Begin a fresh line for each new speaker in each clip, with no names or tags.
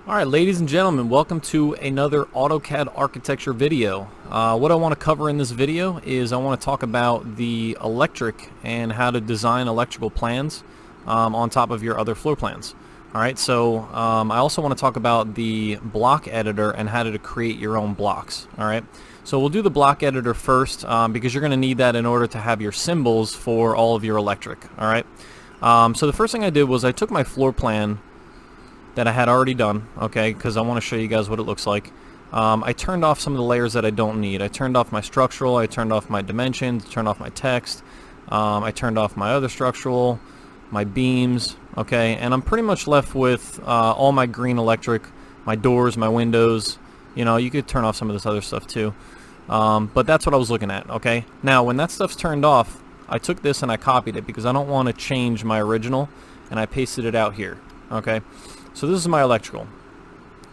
Alright, ladies and gentlemen, welcome to another Autocad architecture video. What I want to cover in this video is I want to talk about the electric and how to design electrical plans on top of your other floor plans. Alright, so I also want to talk about the block editor and how to create your own blocks. Alright, so we'll do the block editor first because you're going to need that in order to have your symbols for all of your electric. Alright, so the first thing I did was I took my floor plan that I had already done, okay, because I want to show you guys what it looks like. I turned off some of the layers that I don't need. I turned off my structural, I turned off my dimensions, turned off my text, I turned off my other structural, my beams, okay, and I'm pretty much left with all my green electric, my doors, my windows. You know, you could turn off some of this other stuff too, but that's what I was looking at, okay. Now when that stuff's turned off, I took this and I copied it because I don't want to change my original, and I pasted it out here, okay. So this is my electrical.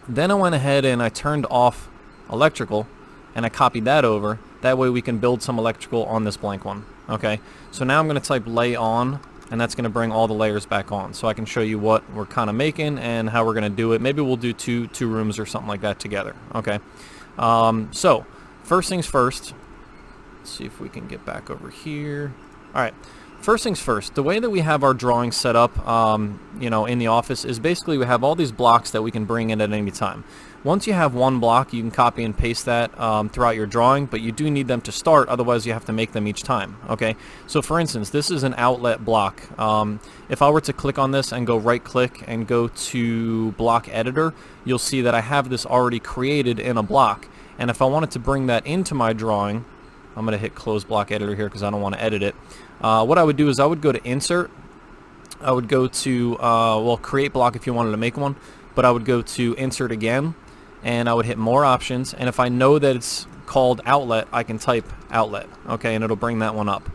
Then I went ahead and I turned off electrical and I copied that over. That way we can build some electrical on this blank one. Okay, so now I'm going to type lay on, and that's going to bring all the layers back on, so I can show you what we're kind of making and how we're going to do it. Maybe we'll do two rooms or something like that together. Okay, so first things first, let's see if we can get back over here. Alright, first things first, the way that we have our drawing set up you know, in the office is basically we have all these blocks that we can bring in at any time. Once you have one block, you can copy and paste that throughout your drawing, but you do need them to start, otherwise you have to make them each time. Okay, so for instance, this is an outlet block. If I were to click on this and go right click and go to block editor, you'll see that I have this already created in a block, and if I wanted to bring that into my drawing, I'm going to hit close block editor here because I don't want to edit it. What I would do is I would go to insert, I would go to well, create block if you wanted to make one, but I would go to insert again, and I would hit more options, and if I know that it's called outlet, I can type outlet, okay, and it'll bring that one up.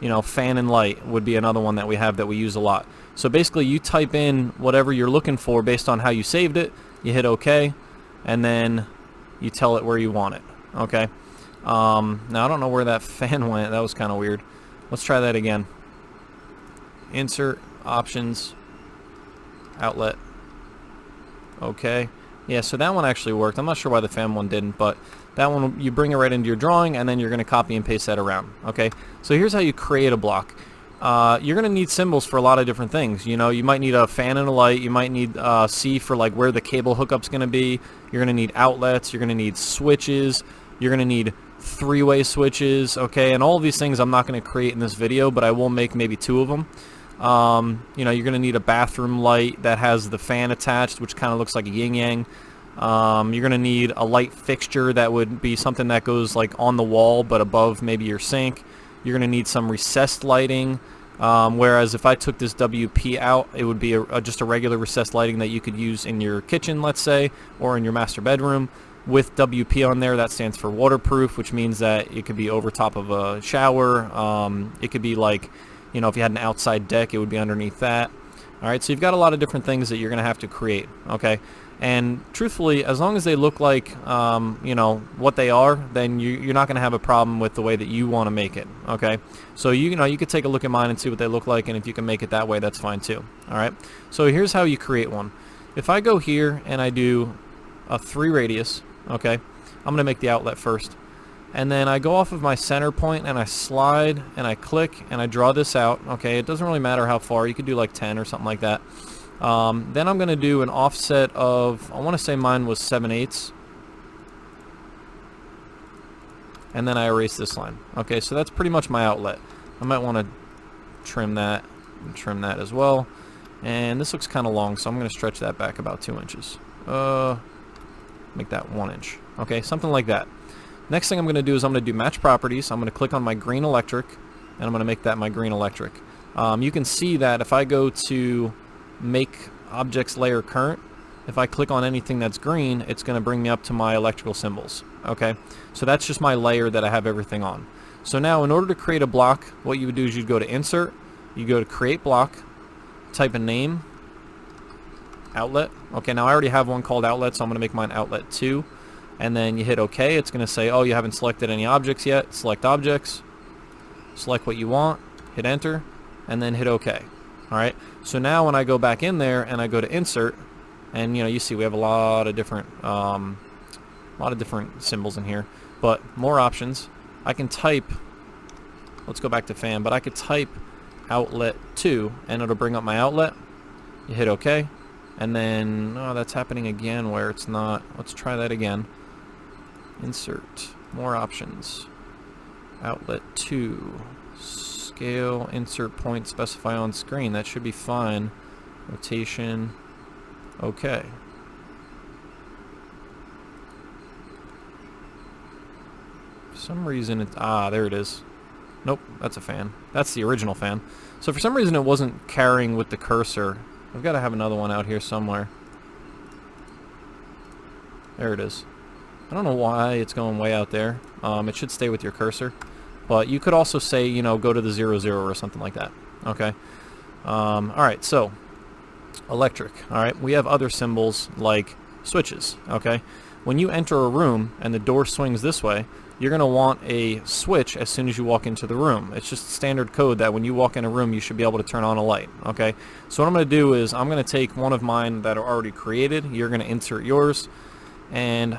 You know, fan and light would be another one that we have that we use a lot. So basically you type in whatever you're looking for based on how you saved it, you hit OK, and then you tell it where you want it. Okay, now I don't know where that fan went. That was kind of weird. Let's try that again. Insert, options, outlet. Okay. Yeah, so that one actually worked. I'm not sure why the fan one didn't, but that one, you bring it right into your drawing, and then you're going to copy and paste that around. Okay. So here's how you create a block. You're going to need symbols for a lot of different things. You know, you might need a fan and a light. You might need C for like where the cable hookup's going to be. You're going to need outlets. You're going to need switches. You're going to need three-way switches, okay, and all of these things I'm not going to create in this video, but I will make maybe two of them. You know, you're going to need a bathroom light that has the fan attached, which kind of looks like a yin-yang. You're going to need a light fixture that would be something that goes like on the wall but above maybe your sink. You're going to need some recessed lighting, whereas if I took this WP out, it would be just a regular recessed lighting that you could use in your kitchen, let's say, or in your master bedroom. With WP on there, that stands for waterproof, which means that it could be over top of a shower. It could be like, you know, if you had an outside deck, it would be underneath that. All right, so you've got a lot of different things that you're going to have to create, okay? And truthfully, as long as they look like, you know, what they are, then you're not going to have a problem with the way that you want to make it, okay? So, you know, you could take a look at mine and see what they look like, and if you can make it that way, that's fine too, all right? So here's how you create one. If I go here and I do a 3 radius, okay, I'm going to make the outlet first, and then I go off of my center point and I slide and I click and I draw this out. Okay, it doesn't really matter how far, you could do like 10 or something like that. Then I'm going to do an offset of, I want to say mine was 7/8, and then I erase this line. Okay, so that's pretty much my outlet. I might want to trim that and trim that as well, and this looks kind of long, so I'm going to stretch that back about 2 inches. Make that 1 inch. Okay, something like that. Next thing I'm going to do is I'm going to do match properties. I'm going to click on my green electric, and I'm going to make that my green electric. You can see that if I go to make objects layer current, if I click on anything that's green, it's going to bring me up to my electrical symbols. Okay, so that's just my layer that I have everything on. So now in order to create a block, what you would do is you'd go to insert, you go to create block, type a name, outlet. Okay, now I already have one called outlet, so I'm going to make mine outlet 2, and then you hit OK. It's going to say, oh, you haven't selected any objects yet. Select objects, select what you want, hit enter, and then hit OK. Alright, so now when I go back in there and I go to insert And you see we have a lot of different symbols in here. But more options. I can type, let's go back to fan, but I could type outlet 2 and it'll bring up my outlet. You hit OK, and then that's happening again where it's not. Let's try that again. Insert, more options, outlet 2, scale, insert point, specify on screen. That should be fine. Rotation, OK. For some reason it's, there it is. Nope, that's a fan. That's the original fan. So for some reason it wasn't carrying with the cursor. I've got to have another one out here somewhere. There it is. I don't know why it's going way out there. It should stay with your cursor. But you could also say, go to the 0, 0 or something like that. Okay. Alright, so electric. Alright, we have other symbols like switches. Okay. When you enter a room and the door swings this way, you're going to want a switch as soon as you walk into the room. It's just standard code that when you walk in a room, you should be able to turn on a light. Okay. So what I'm going to do is I'm going to take one of mine that are already created. You're going to insert yours. And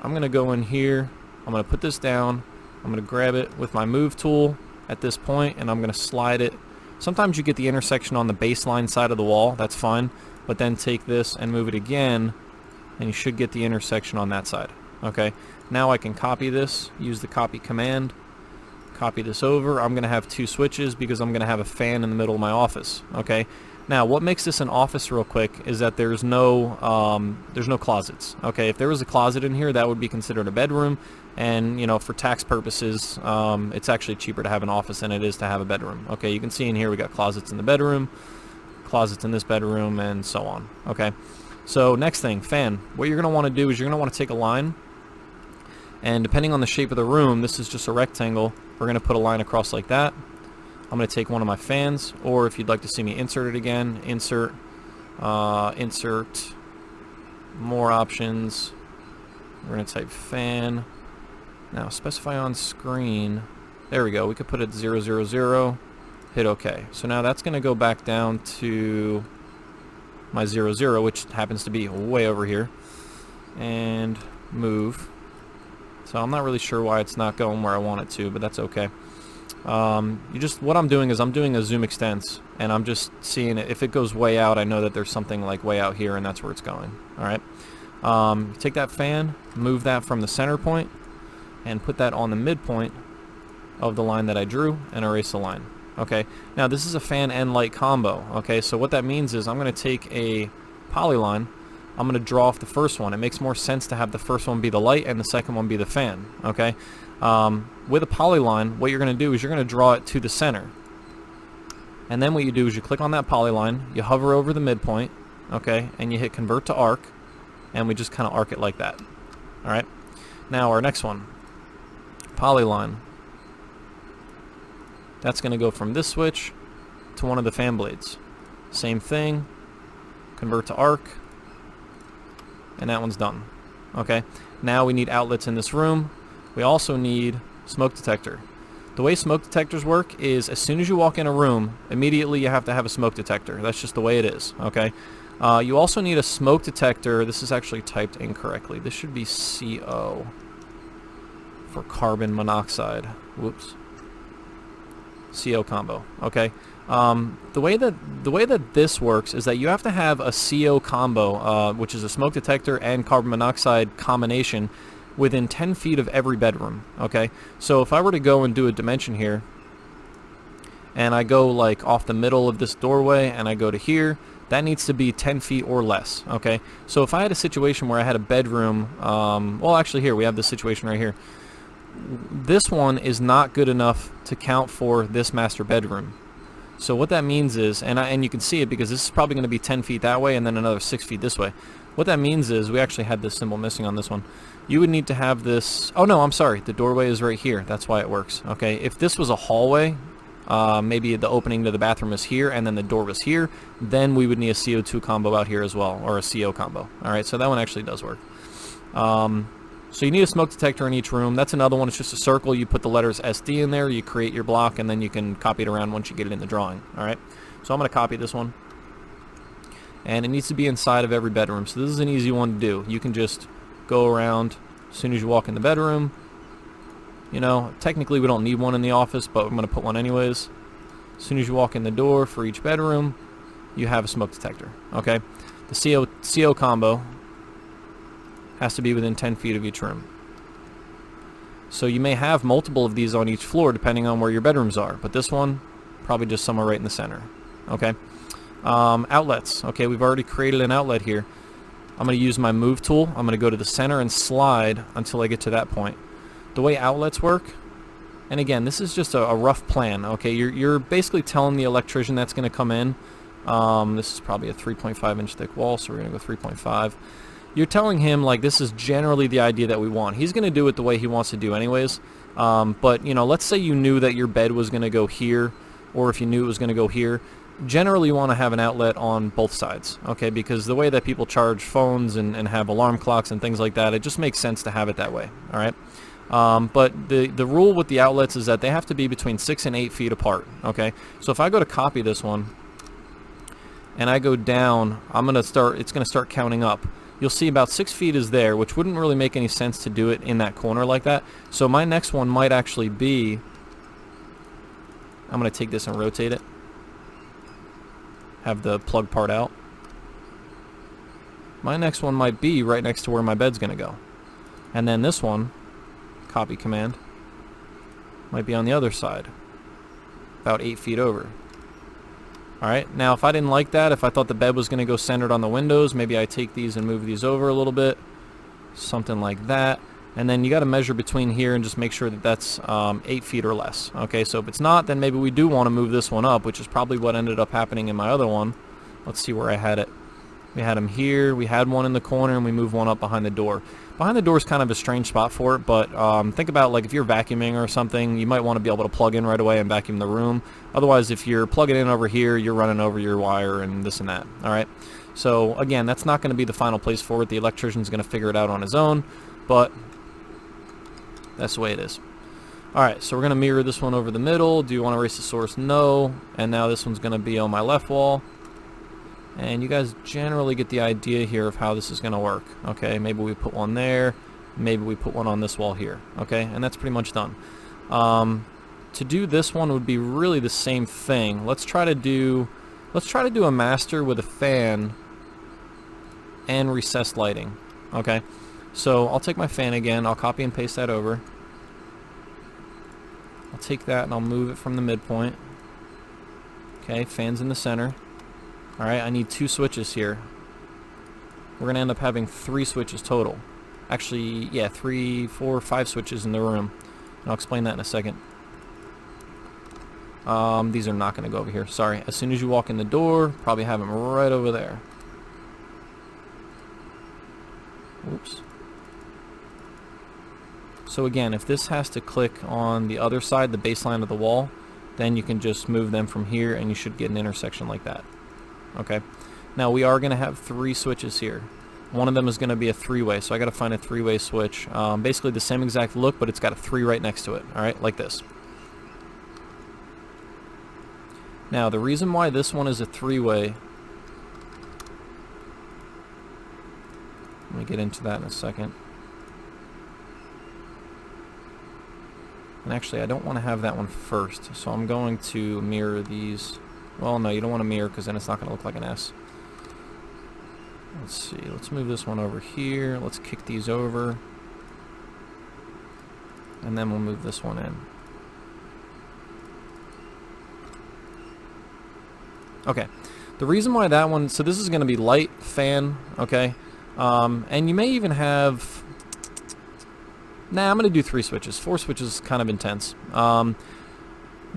I'm going to go in here. I'm going to put this down. I'm going to grab it with my move tool at this point, and I'm going to slide it. Sometimes you get the intersection on the baseline side of the wall. That's fine. But then take this and move it again, and you should get the intersection on that side. Okay. Now I can copy this, use the copy command, copy this over. I'm going to have 2 switches because I'm going to have a fan in the middle of my office. Okay. Now, what makes this an office real quick is that there's no closets. Okay. If there was a closet in here, that would be considered a bedroom. And, for tax purposes, it's actually cheaper to have an office than it is to have a bedroom. Okay. You can see in here we got closets in the bedroom, closets in this bedroom, and so on. Okay. So next thing, fan. What you're going to want to do is you're going to want to take a line. And depending on the shape of the room, this is just a rectangle. We're going to put a line across like that. I'm going to take one of my fans, or if you'd like to see me insert it again, insert, insert, more options. We're going to type fan. Now specify on screen. There we go. We could put it 0, 0, 0. Hit OK. So now that's going to go back down to my 0, 0, which happens to be way over here. And move. So I'm not really sure why it's not going where I want it to, but that's okay. What I'm doing is I'm doing a zoom extents, and I'm just seeing it. If it goes way out, I know that there's something like way out here, and that's where it's going. All right. Take that fan, move that from the center point, and put that on the midpoint of the line that I drew, and erase the line. Okay. Now this is a fan and light combo. Okay. So what that means is I'm going to take a polyline. I'm going to draw off the first one. It makes more sense to have the first one be the light and the second one be the fan. Okay. With a polyline, what you're going to do is you're going to draw it to the center. And then what you do is you click on that polyline, you hover over the midpoint, okay, and you hit convert to arc, and we just kind of arc it like that. All right. Now our next one, polyline. That's going to go from this switch to one of the fan blades. Same thing, convert to arc, and that one's done. Okay. Now we need outlets in this room. We also need smoke detector. The way smoke detectors work is as soon as you walk in a room, immediately you have to have a smoke detector. That's just the way it is. Okay. You also need a smoke detector. This is actually typed incorrectly. This should be CO for carbon monoxide. Whoops. CO combo. Okay. The way that this works is that you have to have a CO combo, which is a smoke detector and carbon monoxide combination, within 10 feet of every bedroom. Okay. So if I were to go and do a dimension here, and I go like off the middle of this doorway, and I go to here, that needs to be 10 feet or less. Okay. So if I had a situation where I had a bedroom, well, actually here we have this situation right here. This one is not good enough to count for this master bedroom. So what that means is, and you can see it because this is probably going to be 10 feet that way and then another 6 feet this way. What that means is, we actually had this symbol missing on this one. You would need to have this, oh no, I'm sorry, the doorway is right here. That's why it works. Okay, if this was a hallway, maybe the opening to the bathroom is here and then the door was here, then we would need a CO2 combo out here as well, or a CO combo. Alright, so that one actually does work. So you need a smoke detector in each room. That's another one. It's just a circle. You put the letters SD in there, you create your block, and then you can copy it around once you get it in the drawing. Alright, so I'm going to copy this one. and it needs to be inside of every bedroom. So this is an easy one to do. You can just go around as soon as you walk in the bedroom. You know, technically we don't need one in the office, but I'm going to put one anyways. As soon as you walk in the door for each bedroom, you have a smoke detector. Okay, the CO combo has to be within 10 feet of each room. So you may have multiple of these on each floor depending on where your bedrooms are, but this one probably just somewhere right in the center. Okay, outlets. Okay, we've already created an outlet here. I'm going to use my move tool. I'm going to go to the center and slide until I get to that point. The way outlets work, and again, this is just a rough plan. Okay, you're basically telling the electrician that's going to come in. This is probably a 3.5 inch thick wall, so we're going to go 3.5. You're telling him, like, this is generally the idea that we want. He's going to do it the way he wants to do anyways. But, you know, let's say you knew that your bed was going to go here, or if you knew it was going to go here. Generally, you want to have an outlet on both sides, okay? Because the way that people charge phones and have alarm clocks and things like that, it just makes sense to have it that way, all right? But the rule with the outlets is that they have to be between 6 and 8 feet apart, okay? So if I go to copy this one, and I go down, it's going to start counting up. You'll see about 6 feet is there, which wouldn't really make any sense to do it in that corner like that. So my next one might actually be, I'm going to take this and rotate it. Have the plug part out. My next one might be right next to where my bed's going to go. And then this one, copy command, might be on the other side, about 8 feet over. Alright, now if I didn't like that, if I thought the bed was going to go centered on the windows, maybe I take these and move these over a little bit, something like that. And then you got to measure between here and just make sure that that's 8 feet or less. Okay, so if it's not, then maybe we do want to move this one up, which is probably what ended up happening in my other one. Let's see where I had it. We had them here, we had one in the corner, and we moved one up behind the door. Behind the door is kind of a strange spot for it, but think about, like, if you're vacuuming or something, you might want to be able to plug in right away and vacuum the room. Otherwise, if you're plugging in over here, you're running over your wire and this and that. All right. So again, that's not going to be the final place for it. The electrician's going to figure it out on his own, but that's the way it is. All right. So we're going to mirror this one over the middle. Do you want to erase the source? No. And now this one's going to be on my left wall. And you guys generally get the idea here of how this is going to work. Okay, maybe we put one there, maybe we put one on this wall here. Okay, and that's pretty much done. To do this one would be really the same thing. Let's try to do a master with a fan and recessed lighting. Okay, so I'll take my fan again. I'll copy and paste that over. I'll take that and I'll move it from the midpoint. Okay, fan's in the center. Alright, I need 2 switches here. We're going to end up having 3 switches total. Actually, yeah, 3, 4, 5 switches in the room. And I'll explain that in a second. These are not going to go over here. Sorry. As soon as you walk in the door, probably have them right over there. Oops. So again, if this has to click on the other side, the baseline of the wall, then you can just move them from here and you should get an intersection like that. Okay, now we are going to have 3 switches here. One of them is going to be a 3-way, so I got to find a 3-way switch. Basically the same exact look, but it's got a 3 right next to it. All right, like this. Now the reason why this one is a 3-way, let me get into that in a second. And actually, I don't want to have that one first, so I'm going to mirror these. Well, no, you don't want to mirror because then it's not going to look like an S. Let's see. Let's move this one over here. Let's kick these over. And then we'll move this one in. Okay. The reason why that one... So this is going to be light, fan, okay? And you may even have... Nah, I'm going to do 3 switches. 4 switches is kind of intense.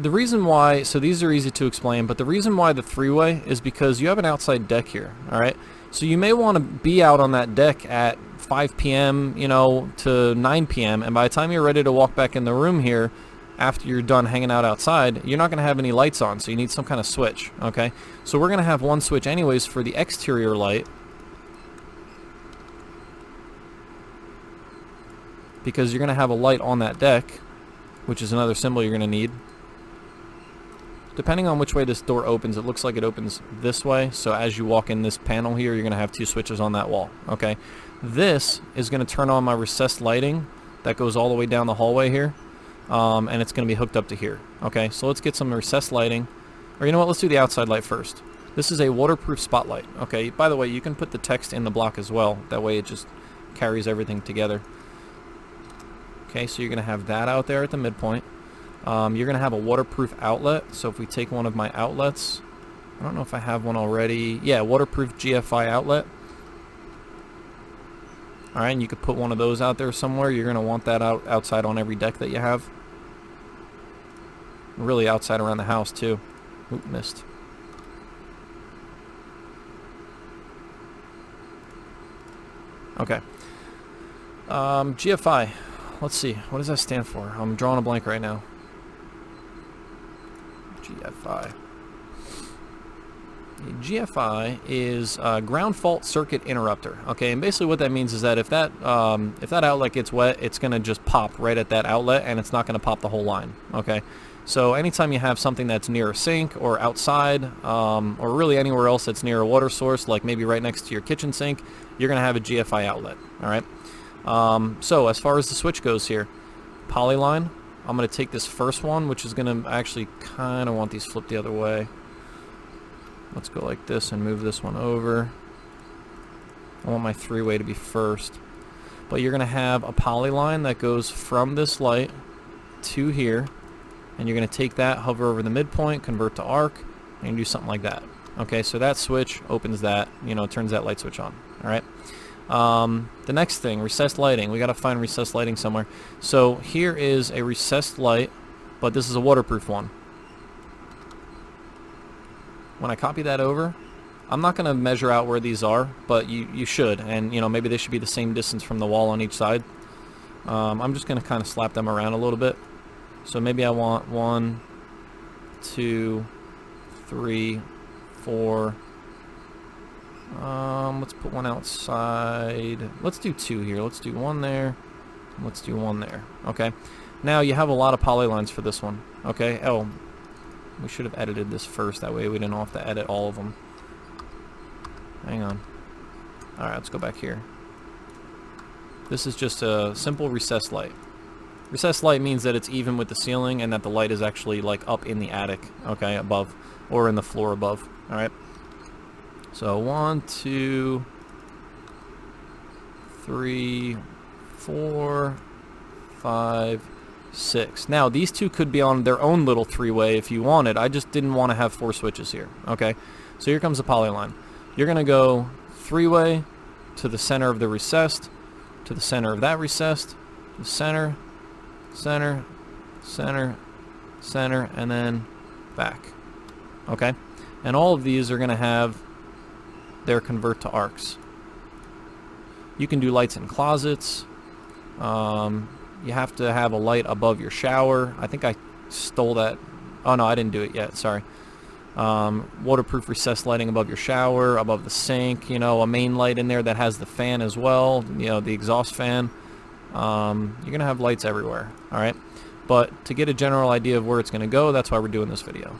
The reason why, so these are easy to explain, but the reason why the 3-way is because you have an outside deck here, all right? So you may want to be out on that deck at 5 p.m., you know, to 9 p.m., and by the time you're ready to walk back in the room here, after you're done hanging out outside, you're not going to have any lights on, so you need some kind of switch, okay? So we're going to have one switch anyways for the exterior light, because you're going to have a light on that deck, which is another symbol you're going to need. depending on which way this door opens, it looks like it opens this way. So as you walk in this panel here, you're going to have 2 switches on that wall. Okay, this is going to turn on my recessed lighting that goes all the way down the hallway here, and it's going to be hooked up to here. Okay, so let's get some recessed lighting, or you know what, let's do the outside light first. This is a waterproof spotlight. Okay, by the way, you can put the text in the block as well. That way it just carries everything together. Okay, so you're going to have that out there at the midpoint. You're going to have a waterproof outlet. So if we take one of my outlets, I don't know if I have one already. Yeah, waterproof GFI outlet. Alright, and you could put one of those out there somewhere. You're going to want that outside on every deck that you have. Really outside around the house too. Oop, missed. Okay. GFI. Let's see. What does that stand for? I'm drawing a blank right now. GFI. GFI is ground fault circuit interrupter. Okay, and basically what that means is that if that outlet gets wet, it's going to just pop right at that outlet, and it's not going to pop the whole line. Okay, so anytime you have something that's near a sink or outside, or really anywhere else that's near a water source, like maybe right next to your kitchen sink, you're going to have a GFI outlet. All right. So as far as the switch goes here, polyline. I'm going to take this first one, which is going to actually kind of want these flipped the other way. Let's go like this and move this one over. I want my 3-way to be first. But you're going to have a polyline that goes from this light to here. And you're going to take that, hover over the midpoint, convert to arc, and do something like that. Okay, so that switch opens that, you know, turns that light switch on. All right. The next thing, recessed lighting. We got to find recessed lighting somewhere. So here is a recessed light, but this is a waterproof one. When I copy that over, I'm not going to measure out where these are, but you should, and you know, maybe they should be the same distance from the wall on each side. I'm just going to kind of slap them around a little bit. So maybe I want 1, 2, 3, 4. Let's put one outside. Let's do 2 here. Let's do 1 there. Let's do 1 there. Okay. Now you have a lot of polylines for this one. Okay. Oh, we should have edited this first. That way we didn't have to edit all of them. Hang on. Alright, let's go back here. This is just a simple recessed light. Recessed light means that it's even with the ceiling and that the light is actually like up in the attic, okay, above, or in the floor above. Alright. So 1, 2, 3, 4, 5, 6. Now these two could be on their own little 3-way if you wanted. I just didn't want to have 4 switches here. Okay, so here comes the polyline. You're gonna go 3-way to the center of the recessed, to the center of that recessed, to the center, center, center, center, and then back. Okay, and all of these are gonna have their convert to arcs. You can do lights in closets. You have to have a light above your shower. I think I stole that. Oh no, I didn't do it yet, sorry. Waterproof recessed lighting above your shower, above the sink, you know, a main light in there that has the fan as well, you know, the exhaust fan. You're gonna have lights everywhere. Alright, but to get a general idea of where it's gonna go, that's why we're doing this video.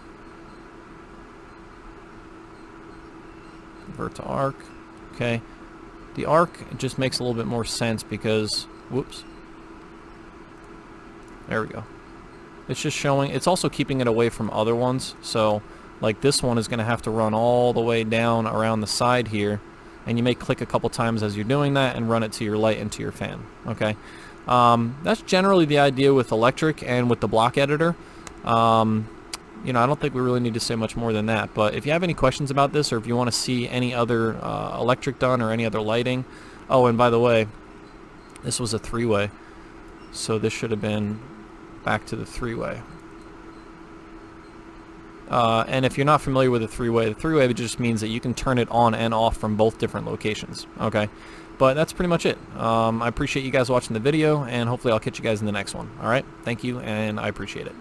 Convert to arc. Okay, the arc just makes a little bit more sense because, whoops, there we go. It's just showing, it's also keeping it away from other ones. So like this one is going to have to run all the way down around the side here, and you may click a couple times as you're doing that and run it to your light and to your fan. Okay, that's generally the idea with electric and with the block editor. You know, I don't think we really need to say much more than that, but if you have any questions about this, or if you want to see any other electric done or any other lighting. Oh, and by the way, this was a 3-way, so this should have been back to the 3-way. And if you're not familiar with the 3-way just means that you can turn it on and off from both different locations. Okay, but that's pretty much it. I appreciate you guys watching the video, and hopefully I'll catch you guys in the next one. Alright, thank you, and I appreciate it.